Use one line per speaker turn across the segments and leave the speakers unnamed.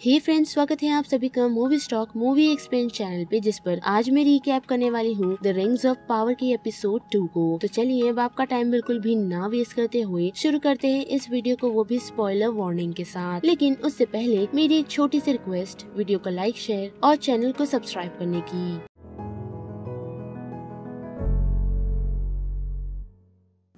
हे friends, स्वागत है आप सभी का movie stock movie explain channel पे, जिस पर आज मैं रिकैप करने वाली हूँ द रिंग्स ऑफ पावर के एपिसोड 2 को। तो चलिए अब आपका टाइम बिल्कुल भी ना वेस्ट करते हुए शुरू करते हैं इस वीडियो को, वो भी स्पॉइलर वार्निंग के साथ। लेकिन उससे पहले मेरी एक छोटी सी रिक्वेस्ट, वीडियो को लाइक, शेयर और चैनल को सब्सक्राइब करने की।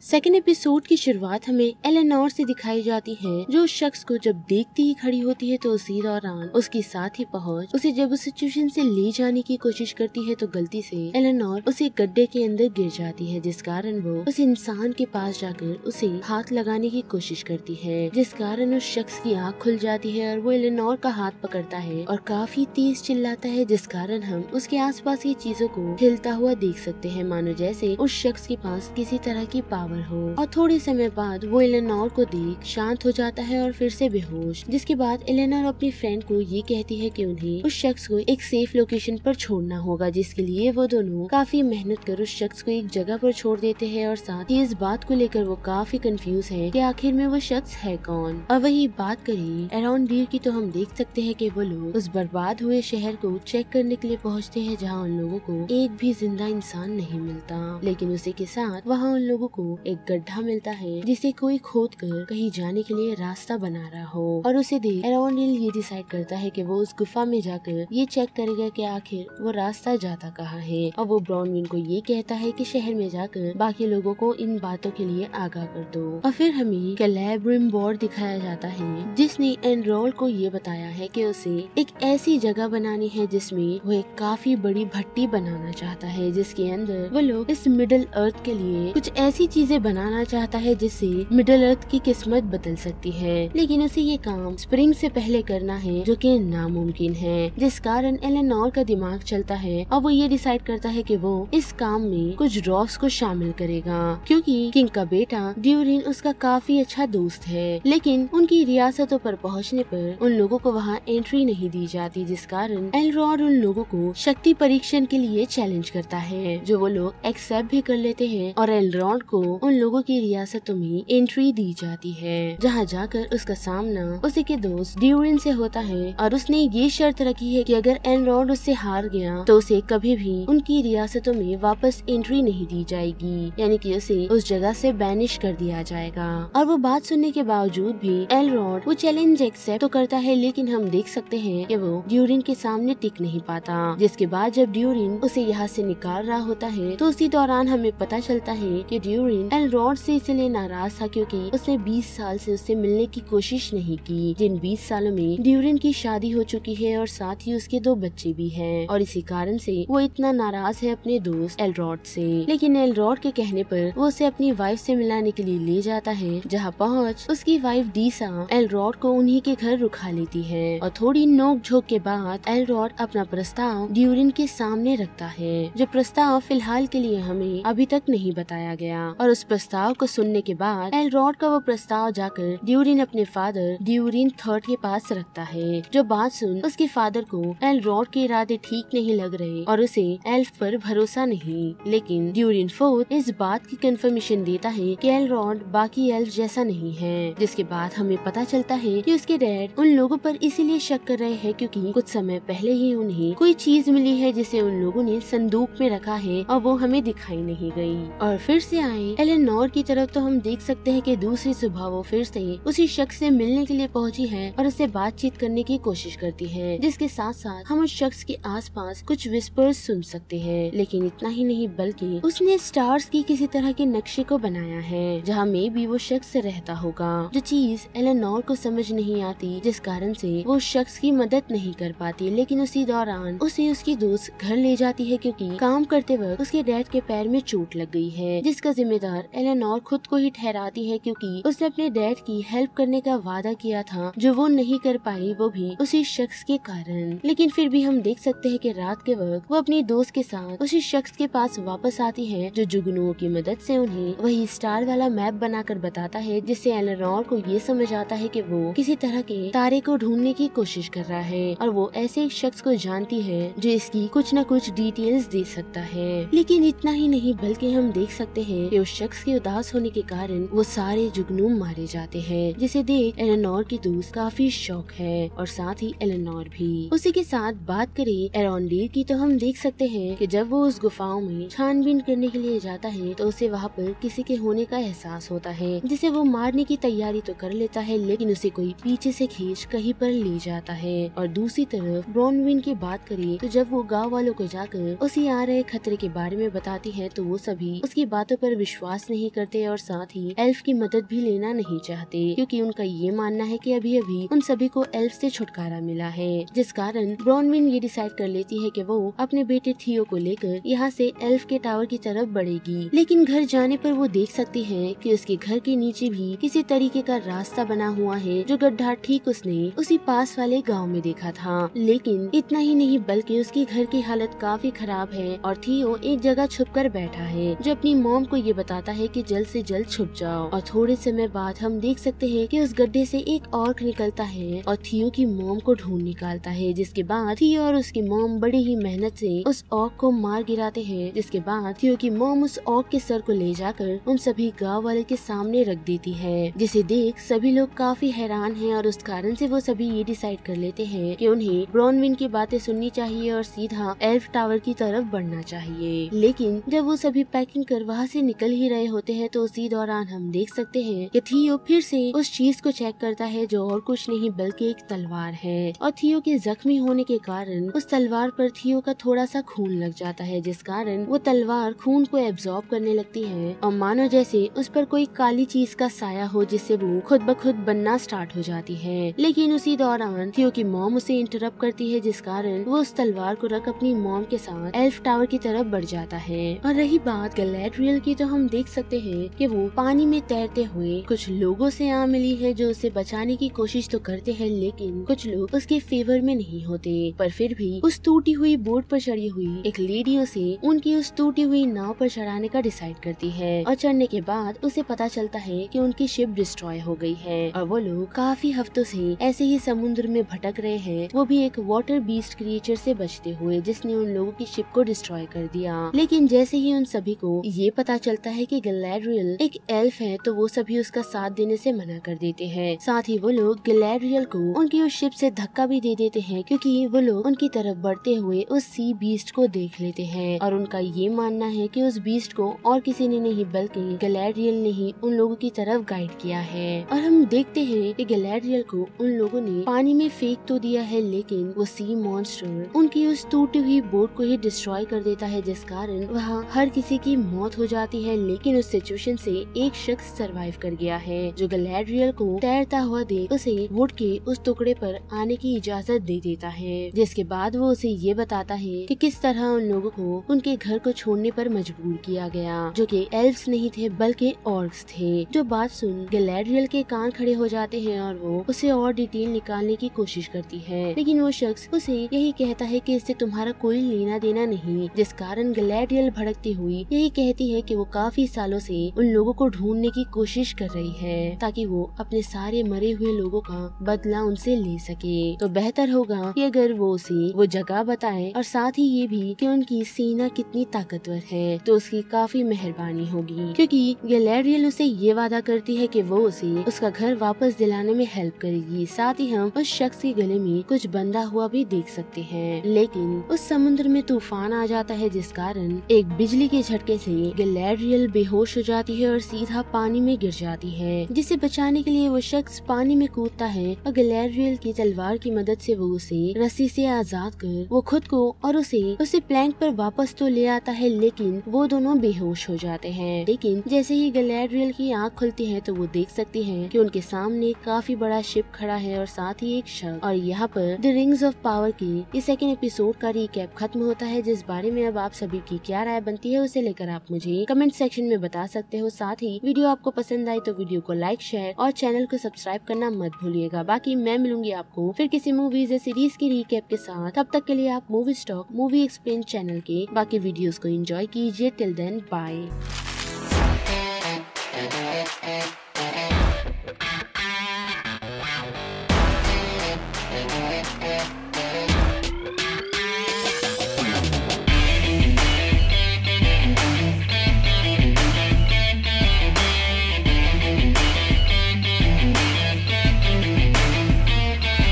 सेकेंड एपिसोड की शुरुआत हमें एलेनोर से दिखाई जाती है, जो उस शख्स को जब देखती ही खड़ी होती है तो उसी दौरान उसके साथ ही पहुंच उसे जब उस सिचुएशन से ले जाने की कोशिश करती है तो गलती से एलेनोर उसे गड्ढे के अंदर गिर जाती है, जिस कारण वो उस इंसान के पास जाकर उसे हाथ लगाने की कोशिश करती है, जिस कारण उस शख्स की आँख खुल जाती है और वो एलेनोर का हाथ पकड़ता है और काफी तेज चिल्लाता है, जिस कारण हम उसके आसपास की चीजों को हिलता हुआ देख सकते हैं, मानो जैसे उस शख्स के पास किसी तरह की पावर हो। और थोड़े समय बाद वो एलेनोर को देख शांत हो जाता है और फिर से बेहोश, जिसके बाद एलेनोर अपनी फ्रेंड को ये कहती है कि उन्हें उस शख्स को एक सेफ लोकेशन पर छोड़ना होगा, जिसके लिए वो दोनों काफी मेहनत कर उस शख्स को एक जगह पर छोड़ देते हैं। और साथ ही इस बात को लेकर वो काफी कंफ्यूज है कि आखिर में वो शख्स है कौन। और वही बात करें अराउंड वीर की, तो हम देख सकते हैं कि वो लोग उस बर्बाद हुए शहर को चेक करने के लिए पहुँचते हैं, जहाँ उन लोगों को एक भी जिंदा इंसान नहीं मिलता। लेकिन उसी के साथ वहाँ उन लोगों को एक गड्ढा मिलता है, जिसे कोई खोद कर कहीं जाने के लिए रास्ता बना रहा हो। और उसे देख एराउंडिल ये डिसाइड करता है कि वो उस गुफा में जाकर ये चेक करेगा कि आखिर वो रास्ता जाता कहाँ है। और वो ब्राउनविन को ये कहता है कि शहर में जाकर बाकी लोगों को इन बातों के लिए आगाह कर दो। और फिर हमें कैलेब्रिम बोर्ड दिखाया जाता है, जिसने एनरोल को ये बताया है कि उसे एक ऐसी जगह बनानी है जिसमें वो एक काफी बड़ी भट्टी बनाना चाहता है, जिसके अंदर वो लोग इस मिडिल अर्थ के लिए कुछ ऐसी चीजें बनाना चाहता है जिससे मिडिल अर्थ की किस्मत बदल सकती है। लेकिन उसे ये काम स्प्रिंग से पहले करना है, जो कि नामुमकिन है, जिस कारण एलेनोर का दिमाग चलता है और वो ये डिसाइड करता है कि वो इस काम में कुछ रॉस को शामिल करेगा, क्योंकि किंग का बेटा ड्यूरिन उसका काफी अच्छा दोस्त है। लेकिन उनकी रियासतों पर पहुँचने पर उन लोगों को वहाँ एंट्री नहीं दी जाती, जिस कारण एलरॉड उन लोगों को शक्ति परीक्षण के लिए चैलेंज करता है, जो वो लोग एक्सेप्ट भी कर लेते हैं। और एलरॉड को उन लोगों की रियासतों में एंट्री दी जाती है, जहाँ जाकर उसका सामना उसी के दोस्त ड्यूरिन से होता है। और उसने ये शर्त रखी है कि अगर एनरॉड उससे हार गया तो उसे कभी भी उनकी रियासतों में वापस एंट्री नहीं दी जाएगी, यानी कि उसे उस जगह से बैनिश कर दिया जाएगा। और वो बात सुनने के बावजूद भी एलरॉड वो चैलेंज एक्सेप्ट तो करता है, लेकिन हम देख सकते हैं कि वो ड्यूरिन के सामने टिक नहीं पाता। जिसके बाद जब ड्यूरिन उसे यहाँ से निकाल रहा होता है तो उसी दौरान हमें पता चलता है कि ड्यूरिन एलरॉड से इसलिए नाराज था क्योंकि उसने 20 साल से उससे मिलने की कोशिश नहीं की, जिन 20 सालों में ड्यूरिन की शादी हो चुकी है और साथ ही उसके 2 बच्चे भी हैं। और इसी कारण से वो इतना नाराज है अपने दोस्त एलरॉड से। लेकिन एलरॉड के कहने पर वो उसे अपनी वाइफ से मिलाने के लिए ले जाता है, जहाँ पहुँच उसकी वाइफ डीसा एलरॉड को उन्हीं के घर रुका लेती है। और थोड़ी नोक झोंक के बाद एलरॉड अपना प्रस्ताव ड्यूरिन के सामने रखता है, जो प्रस्ताव फिलहाल के लिए हमें अभी तक नहीं बताया गया। और उस प्रस्ताव को सुनने के बाद एलरॉड का वो प्रस्ताव जाकर ड्यूरिन अपने फादर ड्यूरिन थर्ड के पास रखता है, जो बात सुन उसके फादर को एलरॉड के इरादे ठीक नहीं लग रहे और उसे एल्फ पर भरोसा नहीं। लेकिन ड्यूरिन फोर्थ इस बात की कंफर्मेशन देता है कि एलरॉड बाकी एल्फ जैसा नहीं है, जिसके बाद हमें पता चलता है कि उसके डैड उन लोगों पर इसीलिए शक कर रहे हैं क्योंकि कुछ समय पहले ही उन्हें कोई चीज मिली है जिसे उन लोगों ने संदूक में रखा है और वो हमें दिखाई नहीं गई। और फिर से आए एलेनोर की तरफ तो हम देख सकते हैं कि दूसरी सुबह वो फिर से उसी शख्स से मिलने के लिए पहुंची है और उससे बातचीत करने की कोशिश करती है, जिसके साथ साथ हम उस शख्स के आसपास कुछ विस्पर्स सुन सकते हैं। लेकिन इतना ही नहीं, बल्कि उसने स्टार्स की किसी तरह के नक्शे को बनाया है, जहाँ में भी वो शख्स रहता होगा, जो चीज एलेनोर को समझ नहीं आती, जिस कारण से वो शख्स की मदद नहीं कर पाती। लेकिन उसी दौरान उसे उसकी दोस्त घर ले जाती है, क्योंकि काम करते वक्त उसके डैड के पैर में चोट लग गई है, जिसका जिम्मेदार एलेनोर खुद को ही ठहराती है, क्योंकि उसने अपने डैड की हेल्प करने का वादा किया था, जो वो नहीं कर पाई, वो भी उसी शख्स के कारण। लेकिन फिर भी हम देख सकते हैं कि रात के वक्त वो अपनी दोस्त के साथ उसी शख्स के पास वापस आती है, जो जुगनुओं की मदद से उन्हें वही स्टार वाला मैप बनाकर बताता है, जिससे एलेनोर को ये समझ आता है कि वो किसी तरह के तारे को ढूंढने की कोशिश कर रहा है और वो ऐसे एक शख्स को जानती है जो इसकी कुछ न कुछ डिटेल्स दे सकता है। लेकिन इतना ही नहीं, बल्कि हम देख सकते हैं कि उस शख्स के उदास होने के कारण वो सारे जुगनूम मारे जाते हैं, जिसे देख एलेनोर की दोस्त काफी शौक है और साथ ही एलेनोर भी। उसी के साथ बात करें एरोंडेल की तो हम देख सकते हैं कि जब वो उस गुफाओं में छानबीन करने के लिए जाता है तो उसे वहाँ पर किसी के होने का एहसास होता है, जिसे वो मारने की तैयारी तो कर लेता है, लेकिन उसे कोई पीछे से खींच कहीं पर ले जाता है। और दूसरी तरफ ब्रॉनविन की बात करें तो जब वो गाँव वालों को जाकर उसे आ रहे खतरे के बारे में बताती है तो वो सभी उसकी बातों पर विश्वास नहीं करते और साथ ही एल्फ की मदद भी लेना नहीं चाहते, क्योंकि उनका ये मानना है कि अभी अभी उन सभी को एल्फ से छुटकारा मिला है। जिस कारण ब्रॉनविन ये डिसाइड कर लेती है कि वो अपने बेटे थियो को लेकर यहाँ से एल्फ के टावर की तरफ बढ़ेगी। लेकिन घर जाने पर वो देख सकती है कि उसके घर के नीचे भी किसी तरीके का रास्ता बना हुआ है, जो गड्ढा ठीक उसने उसी पास वाले गाँव में देखा था। लेकिन इतना ही नहीं बल्कि उसके घर की हालत काफी खराब है और थियो एक जगह छुप कर बैठा है, जो अपनी मॉम को ये बताता है कि जल्द से जल्द छुप जाओ। और थोड़े समय बाद हम देख सकते हैं कि उस गड्ढे से एक ऑर्क निकलता है और थियो की मॉम को ढूंढ निकालता है, जिसके बाद थियो और उसकी मॉम बड़ी ही मेहनत से उस ऑर्क को मार गिराते हैं। जिसके बाद थियो की मॉम उस ऑर्क के सर को ले जाकर उन सभी गाँव वाले के सामने रख देती है, जिसे देख सभी लोग काफी हैरान हैं और उस कारण से वो सभी ये डिसाइड कर लेते हैं कि उन्हें ब्रॉनविन की बातें सुननी चाहिए और सीधा एल्फ टावर की तरफ बढ़ना चाहिए। लेकिन जब वो सभी पैकिंग कर वहाँ से निकल ही रहे होते हैं तो उसी दौरान हम देख सकते हैं कि थियो फिर से उस चीज को चेक करता है, जो और कुछ नहीं बल्कि एक तलवार है। और थियो के जख्मी होने के कारण उस तलवार पर थियो का थोड़ा सा खून लग जाता है, जिस कारण वो तलवार खून को एब्जॉर्ब करने लगती है और मानो जैसे उस पर कोई काली चीज का साया हो, जिससे वो खुद ब खुद बनना स्टार्ट हो जाती है। लेकिन उसी दौरान थियो की मॉम उसे इंटरप्ट करती है, जिस कारण वो उस तलवार को रख अपनी मॉम के साथ एल्फ टावर की तरफ बढ़ जाता है। और रही बात गैलेड्रियल की तो हम देख सकते हैं कि वो पानी में तैरते हुए कुछ लोगों से आ मिली है, जो उसे बचाने की कोशिश तो करते हैं, लेकिन कुछ लोग उसके फेवर में नहीं होते। पर फिर भी उस टूटी हुई बोट पर चढ़ी हुई एक लेडी उसे उनकी उस टूटी हुई नाव पर चढ़ाने का डिसाइड करती है और चढ़ने के बाद उसे पता चलता है कि उनकी शिप डिस्ट्रॉय हो गई है और वो लोग काफी हफ्तों से ऐसे ही समुद्र में भटक रहे हैं, वो भी एक वाटर बीस्ट क्रिएचर से बचते हुए, जिसने उन लोगों की शिप को डिस्ट्रॉय कर दिया। लेकिन जैसे ही उन सभी को ये पता चलता है कि गैलेड्रियल एक एल्फ है तो वो सभी उसका साथ देने से मना कर देते हैं। साथ ही वो लोग गैलेड्रियल को उनकी उस शिप से धक्का भी दे देते हैं, क्योंकि वो लोग उनकी तरफ बढ़ते हुए उस सी बीस्ट को देख लेते हैं और उनका ये मानना है कि उस बीस्ट को और किसी ने नहीं बल्कि गैलेड्रियल ने ही उन लोगों की तरफ गाइड किया है। और हम देखते हैं कि गैलेड्रियल को उन लोगों ने पानी में फेंक तो दिया है, लेकिन वो सी मॉन्स्टर उनकी उस टूटी हुई बोट को ही डिस्ट्रॉय कर देता है, जिस कारण वहाँ हर किसी की मौत हो जाती है। लेकिन उस सिचुएशन से एक शख्स सरवाइव कर गया है, जो गैलेड्रियल को तैरता हुआ देख उसे वुड के उस टुकड़े पर आने की इजाजत दे देता है, जिसके बाद वो उसे ये बताता है कि किस तरह उन लोगों को उनके घर को छोड़ने पर मजबूर किया गया, जो कि एल्फ्स नहीं थे बल्कि ऑर्क्स थे। जो बात सुन गैलेड्रियल के कान खड़े हो जाते हैं और वो उसे और डिटेल निकालने की कोशिश करती है, लेकिन वो शख्स उसे यही कहता है कि इससे तुम्हारा कोई लेना देना नहीं, जिस कारण गैलेड्रियल भड़कती हुई यही कहती है कि वो काफी सालों से उन लोगों को ढूंढने की कोशिश कर रही है, ताकि वो अपने सारे मरे हुए लोगों का बदला उनसे ले सके। तो बेहतर होगा कि अगर वो उसे वो जगह बताए और साथ ही ये भी कि उनकी सेना कितनी ताकतवर है, तो उसकी काफी मेहरबानी होगी, क्योंकि गैलेड्रियल उसे ये वादा करती है कि वो उसे उसका घर वापस दिलाने में हेल्प करेगी। साथ ही हम उस शख्स के गले में कुछ बंधा हुआ भी देख सकते हैं। लेकिन उस समुद्र में तूफान आ जाता है, जिस कारण एक बिजली के झटके से गैलेड्रियल बेहोश हो जाती है और सीधा पानी में गिर जाती है, जिसे बचाने के लिए वो शख्स पानी में कूदता है और गैलेड्रियल की तलवार की मदद से वो उसे रस्सी से आजाद कर वो खुद को और उसे प्लैंक पर वापस तो ले आता है, लेकिन वो दोनों बेहोश हो जाते हैं। लेकिन जैसे ही गैलेड्रियल की आँख खुलती है तो वो देख सकती है कि उनके सामने काफी बड़ा शिप खड़ा है और साथ ही एक शख्स। और यहाँ पर द रिंग्स ऑफ पावर की इस सेकंड एपिसोड का रिकैप खत्म होता है, जिस बारे में अब आप सभी की क्या राय बनती है उसे लेकर आप मुझे कमेंट सेक्शन में बता सकते हो। साथ ही वीडियो आपको पसंद आई तो वीडियो को लाइक, शेयर और चैनल को सब्सक्राइब करना मत भूलिएगा। बाकी मैं मिलूंगी आपको फिर किसी मूवीज या सीरीज की रिकैप के साथ। तब तक के लिए आप movie stock movie explain channel के बाकी वीडियोस को एंजॉय कीजिए। Till then bye.